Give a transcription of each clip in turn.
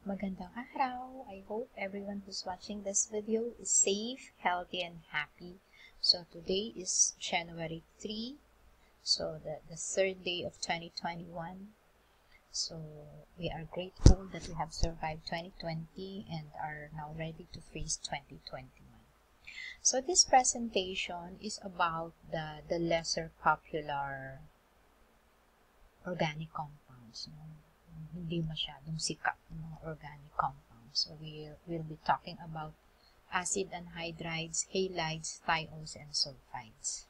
Magandang araw! I hope everyone who's watching this video is safe, healthy, and happy. So today is January 3, so the third day of 2021. So we are grateful that we have survived 2020 and are now ready to face 2021. So this presentation is about the lesser popular organic compounds. Hindi masyadong sikat ng mga organic compounds. So we'll be talking about acid anhydrides, halides, thiols, and sulfides.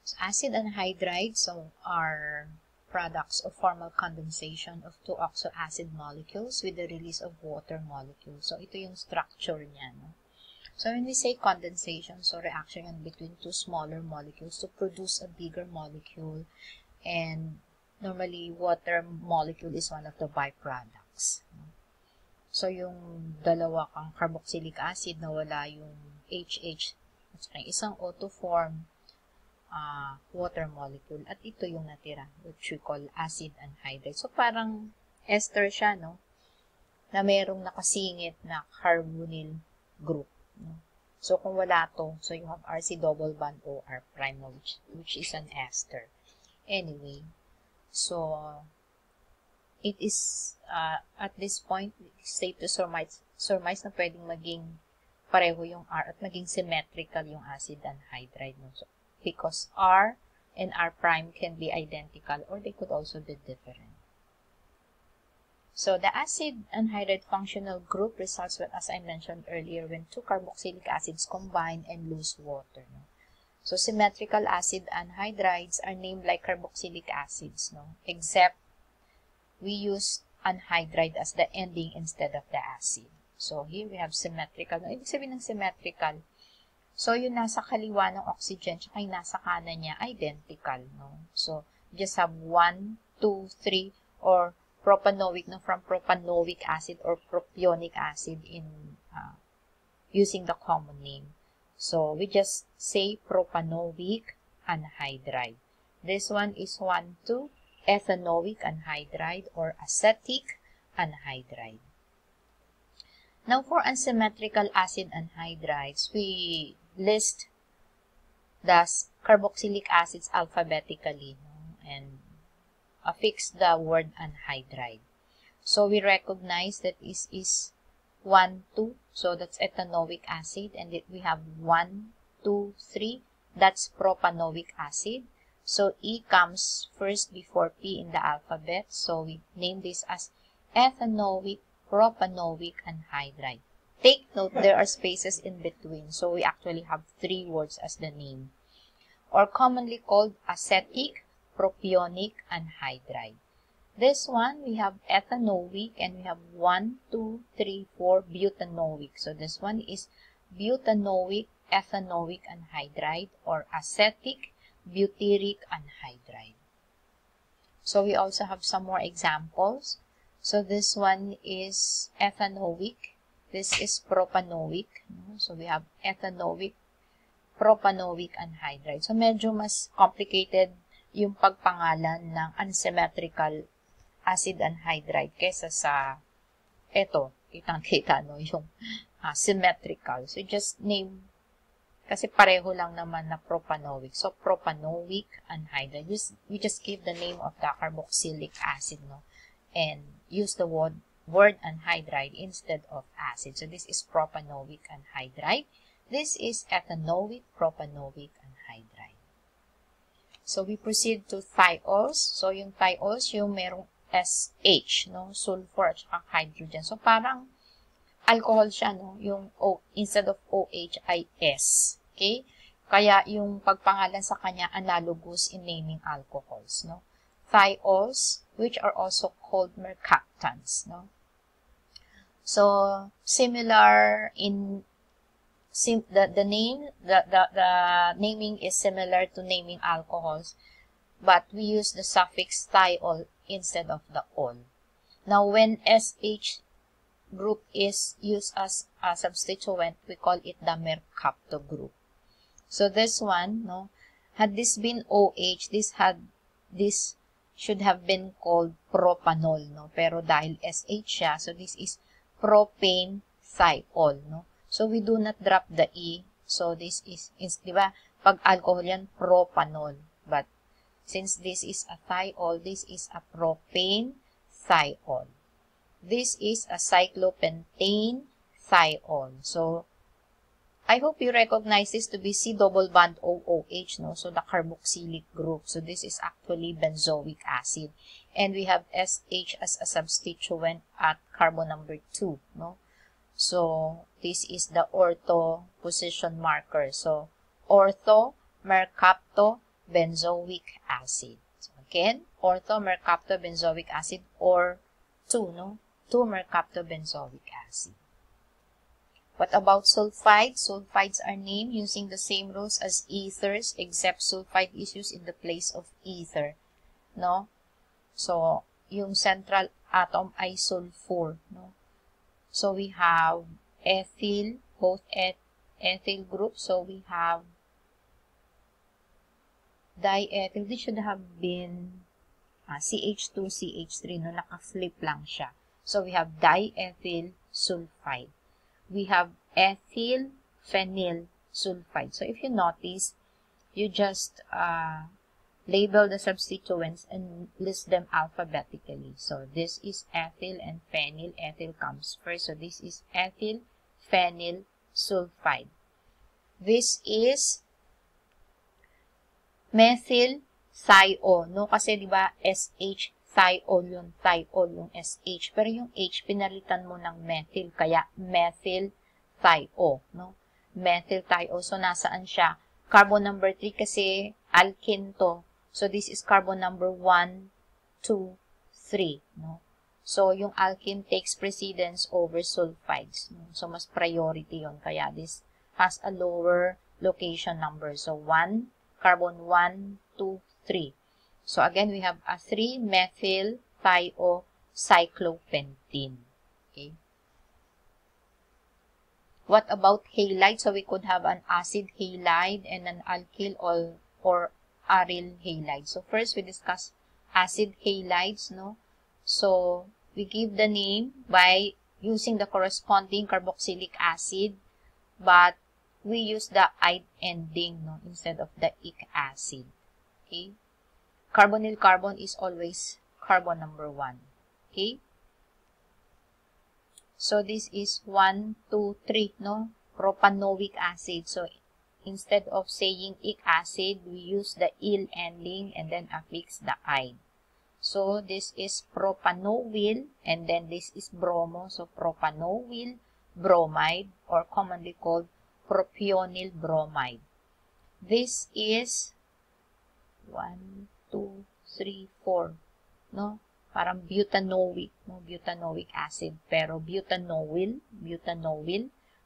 So acid anhydrides are products of formal condensation of two oxoacid molecules with the release of water molecules. So ito yung structure niya. No? So when we say condensation, so reaction between two smaller molecules to produce a bigger molecule, and normally water molecule is one of the byproducts. So yung dalawa kang carboxylic acid na wala yung HH, isang O2 form water molecule, at ito yung natira, which we call acid anhydride. So parang ester siya, no? Na merong nakasingit na carbonyl group. No? So kung wala to, so you have RC double bond OR prime, which is an ester. Anyway, so it is at this point safe to surmise na pwedeng maging pareho yung R at maging symmetrical yung acid anhydride. No? So, because R and R prime can be identical or they could also be different. So the acid anhydride functional group results, as I mentioned earlier, when two carboxylic acids combine and lose water. No? So symmetrical acid anhydrides are named like carboxylic acids, no? Except we use anhydride as the ending instead of the acid. So here we have symmetrical. No? Ibig sabihin ng symmetrical, so yung nasa kaliwa ng oxygen tsaka yung nasa kanan niya, identical. No? So just have 1, 2, 3, or propanoic, no? From propanoic acid or propionic acid in using the common name. So we just say propanoic anhydride. This one is 1,2 ethanoic anhydride or acetic anhydride. Now for unsymmetrical acid anhydrides, we list the carboxylic acids alphabetically, no? And affix the word anhydride. So we recognize that this is 1, 2, so that's ethanoic acid, and we have 1, 2, 3, that's propanoic acid. So E comes first before P in the alphabet, so we name this as ethanoic propanoic anhydride. Take note, there are spaces in between, so we actually have 3 words as the name, or commonly called acetic propionic anhydride. This one, we have ethanoic, and we have 1, 2, 3, 4 butanoic. So this one is butanoic ethanoic anhydride or acetic butyric anhydride. So we also have some more examples. So this one is ethanoic. This is propanoic. So we have ethanoic propanoic anhydride. So medyo mas complicated yung pagpangalan ng unsymmetrical acid anhydride kesa sa eto, kitang-kita, no, yung symmetrical. So just name, kasi pareho lang naman na propanoic. So propanoic anhydride, we just give the name of the carboxylic acid, no, and use the word anhydride instead of acid. So this is propanoic anhydride. This is ethanoic propanoic anhydride. So we proceed to thiols. So yung thiols, yung merong SH, no, sulfur at saka hydrogen. So parang alcohol siya, no, yung O, instead of OH ay S. Okay? Kaya yung pagpangalan sa kanya analogous in naming alcohols, no. Thiols, which are also called mercaptans, no. So similar in the naming is similar to naming alcohols, but we use the suffix thiol instead of the ol. Now, when SH group is used as a substituent, we call it the mercapto group. So this one, no, had this been OH, this had this should have been called propanol, no? Pero dahil SH siya, so this is propane thiol, no? So we do not drop the E. So this is di ba? Pag alcohol yan, propanol. But since this is a thiol, this is a propane thiol. This is a cyclopentane thiol. So I hope you recognize this to be C double bond OOH, no? So the carboxylic group. So this is actually benzoic acid. And we have SH as a substituent at carbon number 2, no? So this is the ortho position marker. So ortho mercaptobenzoic acid. So again, ortho mercaptobenzoic acid or 2, no? 2-mercaptobenzoic acid. What about sulfides? Sulfides are named using the same rules as ethers, except sulfide is used in the place of ether, no? So, yung central atom ay sulfur, no? So, we have ethyl, both ethyl groups. So, we have diethyl. This should have been CH2, CH3, no? Naka-flip lang siya. So, we have diethyl sulfide. We have ethyl phenyl sulfide. So, if you notice, you just label the substituents and list them alphabetically. So, this is ethyl and phenyl. Ethyl comes first. So, this is ethyl phenyl sulfide. This is methyl thiol, no? Kasi, di ba, SH, thiol yung SH. Pero yung H, pinalitan mo ng methyl, kaya methyl thio, no? Methyl thio. So, nasaan siya? Carbon number 3 kasi alkene to. So, this is carbon number 1, 2, 3, no? So, yung alkene takes precedence over sulfides, no? So, mas priority yon. Kaya, this has a lower location number. So, 1, carbon 1, 2, 3. So, again, we have a 3-methyl thiocyclopentene. Okay. What about halide? So, we could have an acid halide and an alkyl or aryl halide. So, first, we discuss acid halides, no? So, we give the name by using the corresponding carboxylic acid, but we use the "ide" ending, no, instead of the "ic" acid. Okay? Carbonyl carbon is always carbon number 1. Okay? So, this is 1, 2, 3, no? Propanoic acid. So, instead of saying "ic" acid, we use the "il" ending and then affix the "ide." So, this is propanoil and then this is bromo. So, propanoil bromide or commonly called propionyl bromide. This is 1, 2, 3, 4, no? Parang butanoic, no? Butanoic acid. Pero butanoil.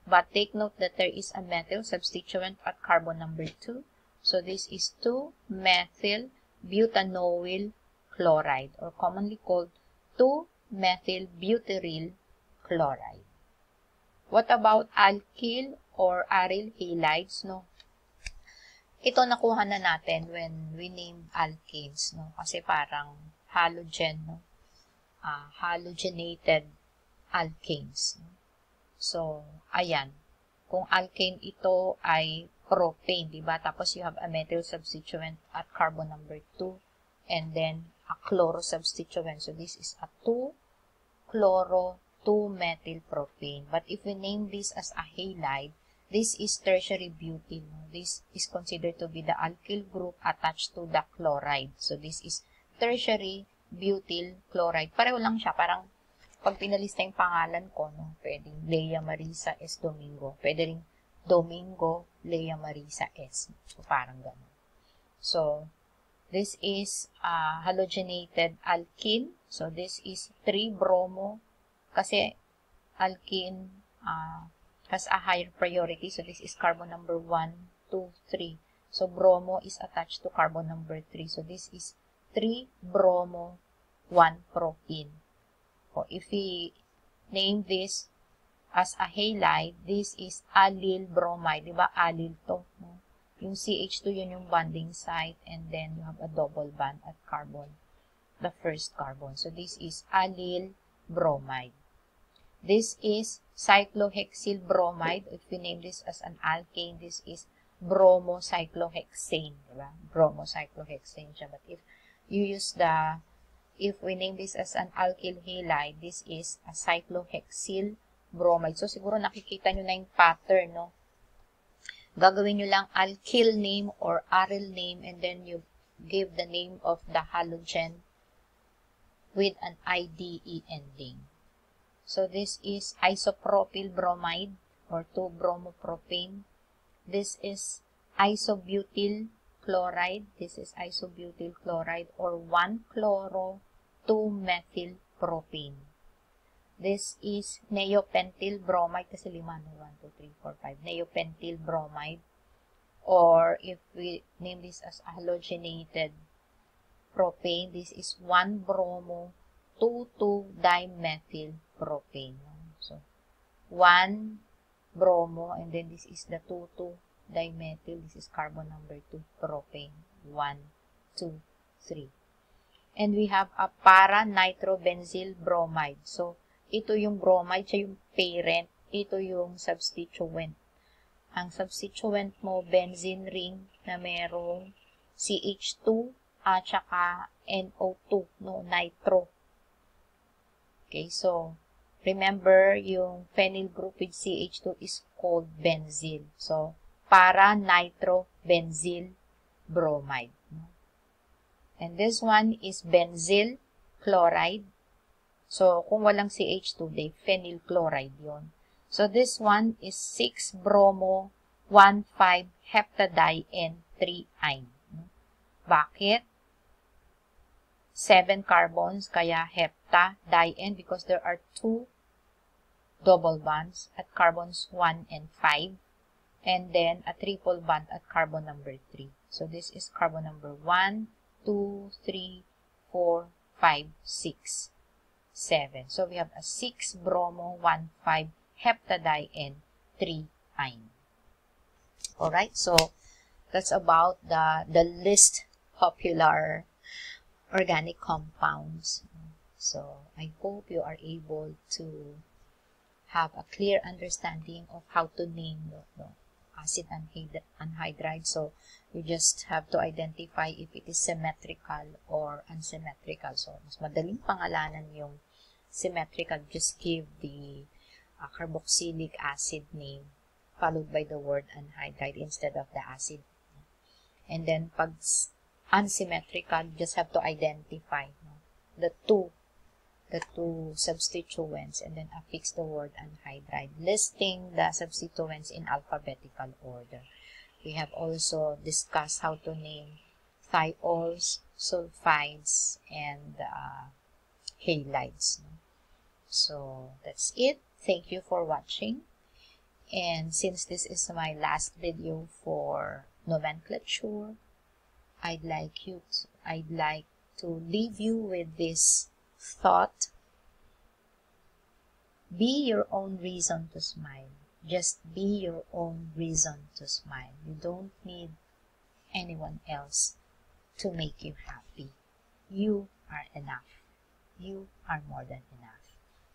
But take note that there is a methyl substituent at carbon number 2. So, this is 2-methyl butanoil chloride or commonly called 2-methyl butyryl chloride. What about alkyl or aryl halides, no? Ito nakuha na natin when we name alkanes, no? Kasi parang halogen, no? Halogenated alkanes. No? So, ayan. Kung alkane ito ay propane, diba? Tapos you have a methyl substituent at carbon number 2 and then a chloro substituent. So, this is a 2-chloro 2-methyl propane. But if we name this as a halide, this is tertiary butyl. No? This is considered to be the alkyl group attached to the chloride. So, this is tertiary butyl chloride. Pareho lang siya. Parang pag pinalista yung pangalan ko, no? Pwedeng Lea Marisa S. Domingo. Pwede rin Domingo Lea Marisa S. So, parang gano'n. So, this is halogenated alkene. So, this is 3-bromo. Kasi alkene has a higher priority. So, this is carbon number 1, 2, 3. So, bromo is attached to carbon number 3. So, this is 3-bromo 1-propene. So, if we name this as a halide, this is allyl bromide. Diba? Allyl to. No? Yung CH2, yun yung bonding site. And then, you have a double bond at carbon the first carbon. So this is allyl bromide. This is cyclohexyl bromide. If we name this as an alkane, this is bromocyclohexane. Diba? Bromocyclohexane siya. But if you use if we name this as an alkyl halide, this is a cyclohexyl bromide. So, siguro nakikita nyo na yung pattern, no? Gagawin nyo lang alkyl name or aryl name, and then you give the name of the halogen with an IDE ending. So, this is isopropyl bromide or 2-bromopropane. This is isobutyl chloride. This is isobutyl chloride or 1-chloro 2-methyl propane. This is neopentyl bromide kasi 5, no? 1, 2, 3, 4, 5. Neopentyl bromide. Or if we name this as halogenated propane, this is 1-bromo 2,2-dimethyl propane. So, 1-bromo and then this is the 2,2-dimethyl. This is carbon number 2, propane. 1, 2, 3. And we have a para-nitrobenzyl bromide. So, ito yung bromide, siya yung parent. Ito yung substituent. Ang substituent mo, benzene ring na merong CH2 at saka NO2, no, nitro. Okay, so, remember, yung phenyl group with CH2 is called benzyl. So, para-nitrobenzyl bromide. And this one is benzyl chloride. So, kung walang CH2, they phenyl chloride yon. So, this one is 6-bromo 1,5-heptadiene-3-ine. Bakit? 7 carbons, kaya heptadiene because there are 2 double bonds at carbons 1 and 5. And then, a triple bond at carbon number 3. So, this is carbon number 1, 2, 3, 4, 5, 6, 7. So, we have a 6-bromo 1,5-heptadiene-3-ine. Alright, so that's about the least popular organic compounds. So, I hope you are able to have a clear understanding of how to name the acid anhydride. So, you just have to identify if it is symmetrical or unsymmetrical. So, mas madaling pangalanan yung symmetrical. Just give the carboxylic acid name followed by the word anhydride instead of the acid. And then, pag unsymmetrical, you just have to identify the two substituents and then affix the word anhydride, listing the substituents in alphabetical order. We have also discussed how to name thiols, sulfides, and halides. So, that's it. Thank you for watching. And since this is my last video for nomenclature, I'd like to leave you with this thought. Be your own reason to smile. Just be your own reason to smile. You don't need anyone else to make you happy. You are enough. You are more than enough.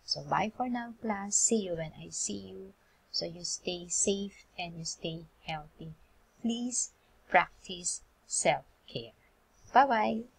So bye for now, class. See you when I see you. So you stay safe and you stay healthy. Please practice self-care. Bye-bye.